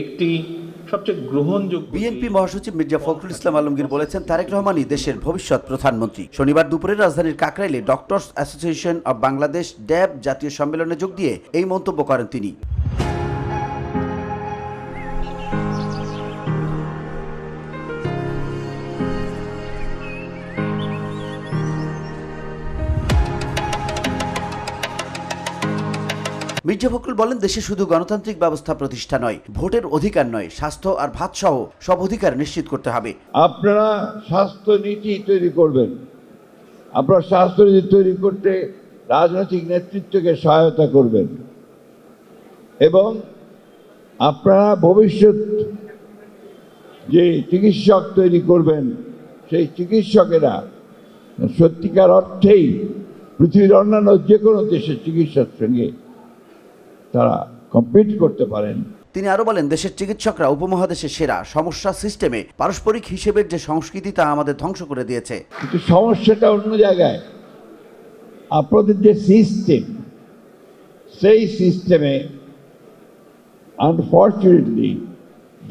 একটি সবচেয়ে গ্রহণযোগ্য। বিএনপি মহাসচিব মির্জা ফখরুল ইসলাম আলমগীর বলেছেন, তারেক রহমানই দেশের ভবিষ্যৎ প্রধানমন্ত্রী। শনিবার দুপুরে রাজধানীর কাকরাইলে ডক্টরস অ্যাসোসিয়েশন অব বাংলাদেশ ড্যাব জাতীয় সম্মেলনে যোগ দিয়ে এই মন্তব্য করেন তিনি। মির্জা ফখরুল বলেন, দেশে শুধু গণতান্ত্রিক ব্যবস্থা প্রতিষ্ঠা নয়, ভোটের অধিকার নয়, স্বাস্থ্য আর ভাত সহ সব অধিকার নিশ্চিত করতে হবে। আপনারা স্বাস্থ্য নীতি তৈরি করবেন। আপনারা স্বাস্থ্য নীতি তৈরি করতে রাজনৈতিক নেতৃত্বকে সহায়তা করবেন এবং আপনারা ভবিষ্যৎ যে চিকিৎসক তৈরি করবেন, সেই চিকিৎসকেরা সত্যিকার অর্থেই পৃথিবীর অন্যান্য যে কোনো দেশের চিকিৎসার সঙ্গে তারা কম্পিট করতে পারেন। তিনি আরো বলেন, দেশের চিকিৎসকরা উপমহাদেশের সেরা। সমস্যা সিস্টেমে, পারস্পরিক হিসেবের যে সংস্কৃতি তা আমাদের ধ্বংস করে দিয়েছে। কিন্তু সমস্যাটা অন্য জায়গায়। আপনাদের যে সিস্টেম, সেই সিস্টেমে আনফর্চুনেটলি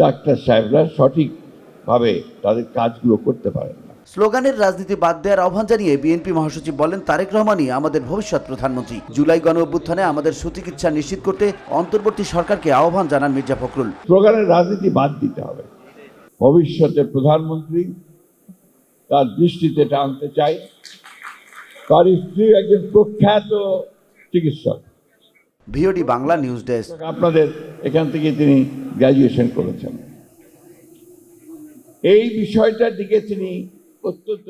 ডাক্তার সাহেবরা সঠিকভাবে তাদের কাজগুলো করতে পারেন না। স্লোগানের রাজনীতি বাদ দেওয়ার আহ্বান জানিয়ে বিএনপি মহাসচিব বলেন, তারেক রহমানই আমাদের ভবিষ্যৎ প্রধানমন্ত্রী। জুলাই গণ অভ্যুত্থানে আমাদের সুচিকিৎসা নিশ্চিত করতে অন্তর্বর্তী সরকারকে আহ্বান জানান মির্জা ফখরুল। স্লোগানের রাজনীতি বাদ দিতে হবে। ভবিষ্যতের প্রধানমন্ত্রী, তার দৃষ্টিতে এটা আনতে চাই। তার স্ত্রী একজন প্রখ্যাত চিকিৎসক। VOD Bangla news desk. আপনাদের এখান থেকে তিনি গ্র্যাজুয়েশন করেছেন। এই বিষয়টার দিকে তিনি অত্যন্ত